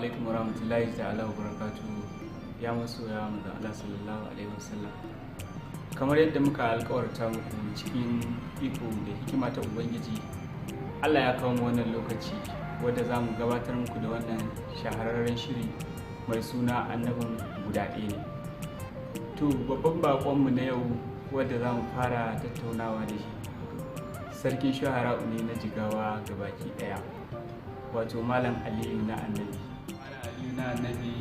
alaikum warahmatullahi ta'ala wa barakatuhu ya maso ya manzon Allah sallallahu alaihi wasallam. Kamar yadda muka alƙawarta muku cikin iko da hikima ta Ubangiji, Allah ya kawo mu wannan lokaci wadda za mu gabatar muku da wannan shahararren shiri mai suna annabin guda ɗaya ne. To babban baƙonmu na yau wadda za mu fara tattaunawa da shi sarkin shuhara'u ne na Jigawa gabaki ɗaya, wato Malam Aliyu na Annabi. Malam Aliyu na Annabi,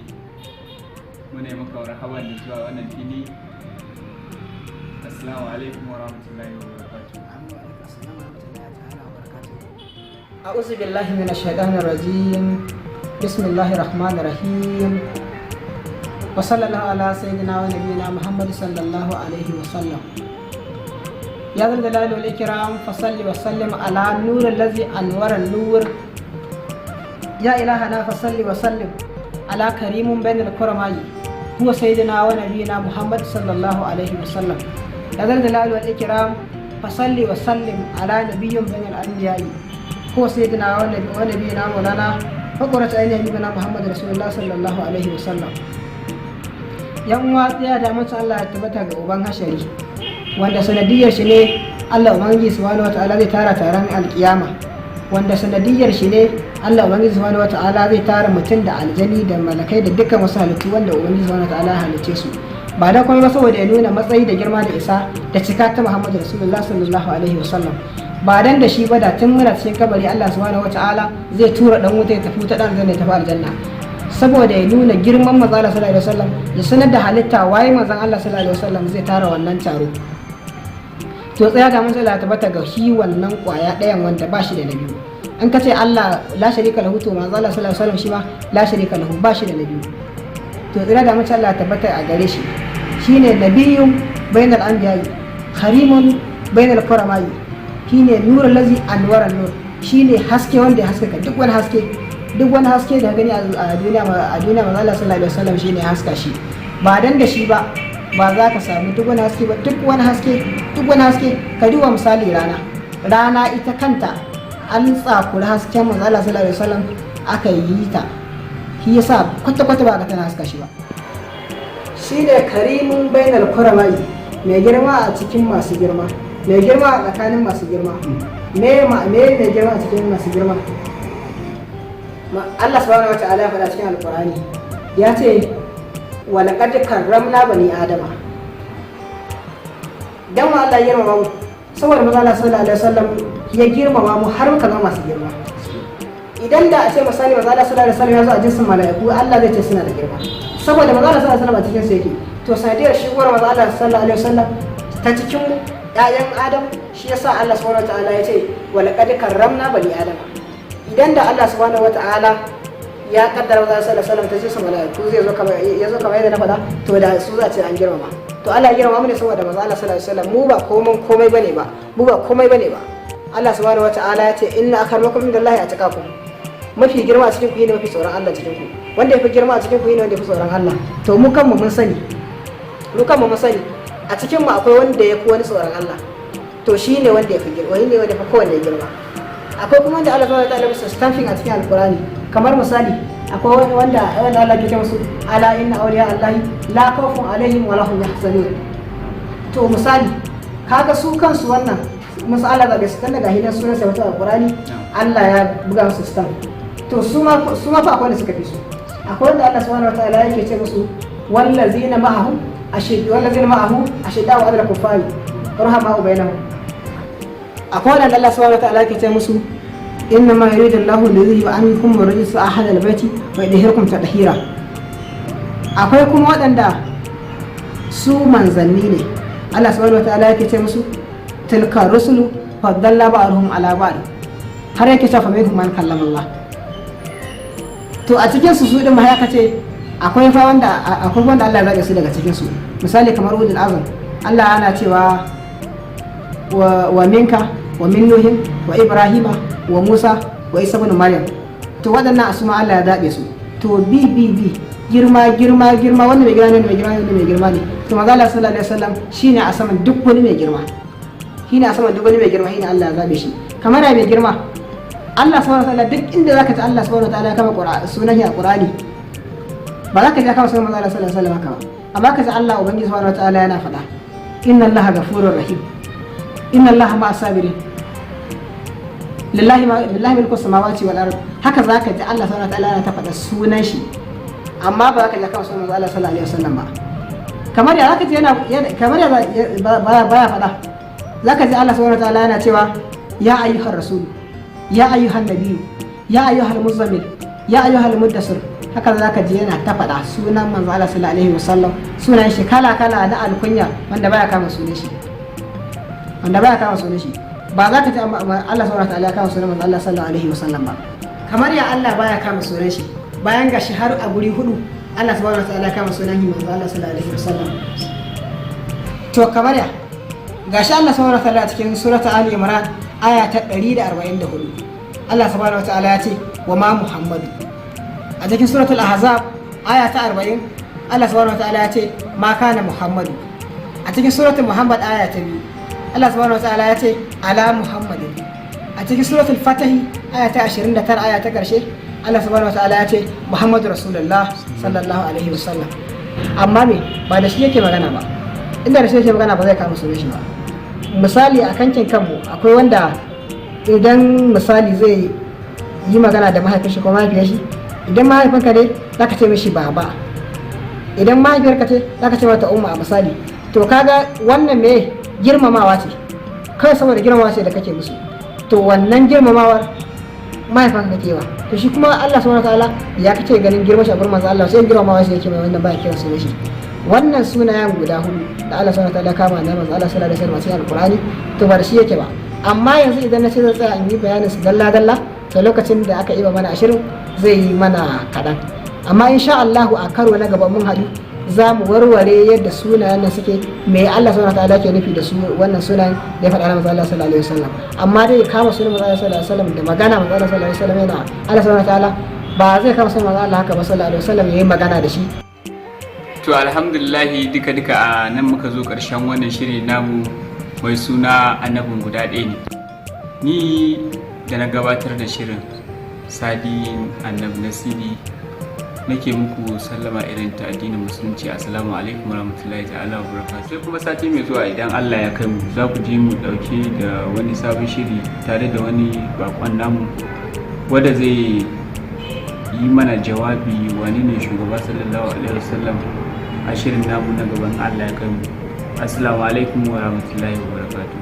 muna yi maka marhaban da zuwa wannan fili. Assalamu alaikum wa rahmatullahi wa barakatuh. أعوذ بالله من الشيطان الرجيم. بسم الله الرحمن الرحيم. وصلى الله على سيدنا ونبينا محمد صلى الله عليه وسلم. يا ذا الجلال والإكرام فصل وسلم على النور الذي أنور النور. يا إلهنا فصل وسلم على كريم بين الكرماء هو سيدنا ونبينا محمد صلى الله عليه وسلم. يا ذا الجلال والإكرام فصل وسلم على نبي بين الأنبياء هو سيدنا ونبينا مولانا فقرة عين نبينا محمد رسول الله صلى الله عليه وسلم. yan uwa tsaya da mace Allah ya tabbata ga uban hashari wanda sanadiyar shi ne Allah ubangiji subhanahu wataala zai tara taron alkiyama, wanda sanadiyar shi ne Allah ubangiji subhanahu wataala zai tara mutum da aljani da malakai da dukkan wasu halittu wanda ubangiji subhanahu wataala ya halicce su ba da kuma ba saboda ya nuna matsayi da girma da isa da cika ta Muhammadu Rasulullah sallallahu alaihi wasallam. Ba dan da shi ba da tun muna cikin kabari Allah subhanahu wataala zai tura dan wuta ya tafi ta dan zai tafi aljanna, saboda ya nuna girman manzon Allah sallallahu alaihi wasallam ya sanar da halitta waye manzon Allah sallallahu alaihi wasallam zai tara wannan taro. To tsaya da mun tsaya tabbata ga shi wannan kwaya ɗayan wanda ba shi da na biyu. An ka ce Allah la sharika lahu, to manzon Allah sallallahu alaihi wasallam shi ma la sharika lahu, ba shi da na biyu. To tsaya da mun Allah tabbata a gare shi shine nabiyyun bainal anbiya'i karimun bainal kuramai, shine nurul ladzi anwara nur, shine haske wanda ya haskaka duk wani haske. Duk wani haske da gani a duniya manzo Allah sallallahu alaihi wasallam shine haska shi. Ba dan da shi ba za ka samu duk wani haske ba. Duk wani haske ka duba misali rana ita kanta an tsakuri hasken manzo Allah sallallahu alaihi wasallam aka yi ta, shi yasa kwata ba ka tana haska shi ba. Shine karimun bainal kuramai, mai girma a cikin masu girma, mai girma a tsakanin masu girma. Me mai girma a cikin masu girma? Allah subhanahu wata'ala ya faɗa cikin alƙur'ani ya ce wa laqad karramna bani adama. Dan wa Allah ya girmama mu saboda manzo Allah sallallahu alaihi wasallam ya girmama mu har muka zama masu girma. Idan da a ce misali manzo Allah sallallahu alaihi wasallam ya zo a jinsin mala'iku, Allah zai ce suna da girma saboda manzo Allah sallallahu alaihi wasallam a cikin su yake. To sanadiyar shigowar manzo Allah sallallahu alaihi wasallam ta cikin ƴaƴan Adam, shi yasa Allah subhanahu wata'ala ya ce wa laqad karramna bani adama. Idan da Allah subhanahu wata'ala ya kaddara wa sallallahu alaihi wasallam ta ce su malaiku zai zo kamar yadda na faɗa, to da su za ce an girmama. To Allah ya girmama mu ne saboda manzo Allah sallallahu alaihi wasallam mu ba komai bane ba. Allah subhanahu wata'ala ya ce inna akramakum indallahi atqakum. Mafi girma a cikin ku ne mafi tsoron Allah cikin ku. Wanda yafi girma a cikin ku ne wanda yafi tsoron Allah. To mu kanmu mun sani a cikin mu akwai wanda yafi wani tsoron Allah. To shine wanda yafi girma, wani ne wanda yafi kowanne girma. Akwai kuma wanda Allah subhanahu wa ta'ala bisa stamping a cikin alkurani, kamar misali akwai wanda Allah ke musu ala inna awliya Allahi la khawfun alaihim wa lahum yahzanun. To misali kaga su kansu wannan misala da su tun daga hidan sunan sa wata alkurani Allah ya buga musu stamp. To su ma fa akwai wanda suka fi su. Akwai wanda Allah subhanahu wa ta'ala yake ce musu wallazina ma'ahu ashiddu 'ala al-kuffari rahama'u bainahum. Akwai wanda Allah subhanahu wa ta'ala yake ce musu inna ma yuridu Allahu liyuzhiba ankum rijsa ahlal baiti wa yudhhirakum tadhhira. Akwai kuma waɗanda su manzanni ne, Allah subhanahu wa ta'ala yake ce musu tilka rusulu faddalna ba'dhum ala ba'd, har yake ce fa minhum man kallama Allah. To a cikin su din ma haka ce akwai wanda Allah ya zabe su daga cikin su, misali kamar ulul azm. Allah yana cewa wa minka wa min nuhin wa ibrahima wa musa wa isa ibn maryam. To waɗannan asuma Allah ya zabe su. To bi girma wannan mai girma ne. To manzo Allah sallallahu alaihi wasallam shine a saman duk wani mai girma, shine Allah ya zabe shi. Kamar mai girma Allah subhanahu wataala duk inda zaka ji Allah subhanahu wataala ya kama sunan shi a Qur'ani ba za ka ji kama sunan manzo Allah sallallahu alaihi wasallam haka ba, amma ka ji Allah ubangiji subhanahu wataala yana faɗa inna Allaha ghafurur rahim, inna Allaha ma'as sabirin, lillahi mulku samawati wal ard. Haka za ka ji Allah subhanahu wataala yana ta faɗa sunan shi, amma ba za ka ji kama sunan manzo Allah sallallahu alaihi wasallam ba. Kamar ya zaka ji yana kamar ya baya faɗa, zaka ji Allah subhanahu wataala yana cewa ya ayyuhar rasul, ya ayyuhan nabiyyu, ya ayyuhal muzammil, ya ayyuhal muddassir. Haka za ka ji yana ta faɗa sunan manzo Allah sallallahu alaihi wasallam, sunan shi kala kala na alkunya wanda baya kama sunan shi, ba za ka ji Allah subhanahu wataala ya kama sunan manzo Allah sallallahu alaihi wasallam ba. Kamar ya Allah baya kama sunan shi, bayan gashi har a guri hudu Allah subhanahu wataala ya kama sunan manzo Allah sallallahu alaihi wasallam. To kamar ya gashi Allah subhanahu wataala cikin surata Ali Imran aya ta 144 Allah subhanahu wataala ya ce wa ma Muhammadu. A cikin suratul Ahzab aya ta 40 Allah subhanahu wataala ya ce ma kana Muhammadu. A cikin suratul Muhammad aya ta 2 Allah subhanahu wataala ya ce ala Muhammadin. A cikin suratul Fatih aya ta 29 aya ta karshe Allah subhanahu wataala ya ce Muhammadu Rasulullah sallallahu alaihi wasallam. Amma me ba da shi yake magana ba, inda da shi yake magana ba zai kama sunan shi ba. Misali a kankin kanmu akwai wanda idan misali zai yi magana da mahaifin shi ko mahaifiyar shi, idan mahaifinka ne za ka ce mishi baba, idan mahaifiyarka ce za ka ce mata umma a misali. To kaga wannan me girmamawa ce, kai saboda girmamawa ce da kake musu, to wannan girmamawar mahaifanka kake wa. To shi kuma Allah subhanahu wataala ya kace ganin girman shi a gurin manzo Allah, sai girmamawa shi yake mai wannan ba kiran sunan shi. Wannan sunayen guda hudu da Allah subhanahu wataala kama da manzo Allah sallallahu alaihi wasallam cikin alqur'ani to ba shi yake ba. Amma yanzu idan na ce zan tsaya in yi bayanin su dalla dalla, to lokacin da aka yi ba mana 20 zai yi mana kaɗan. Amma insha Allahu a karo na gaba mun haɗu za mu warware yadda sunayen nan suke, me Allah subhanahu wataala ke nufi da su wannan sunayen da ya faɗa na manzo Allah sallallahu alaihi wasallam. Amma dai kama sunan manzo Allah sallallahu alaihi wasallam da magana manzo Allah sallallahu alaihi wasallam yana Allah subhanahu wataala ba zai kama sunan manzo Allah haka ba sallallahu alaihi wasallam yayin magana da shi. To alhamdulillah duka a nan muka zo ƙarshen wannan shiri namu mai suna annabin guda ɗaya ne. Ni da na gabatar da shirin Sadi Annabi Nasiri nake muku sallama irin ta addinin musulunci. Assalamu alaikum warahmatullahi ta'ala wabarakatuh. Sai kuma sati mai zuwa idan Allah ya kai mu za ku je mu dauke da wani sabon shiri tare da wani bakon namu wanda zai yi mana jawabi wani ne shugaba sallallahu alaihi wasallam a shirin namu na gaban Allah ya kai mu. Assalamu alaikum warahmatullahi wabarakatuh.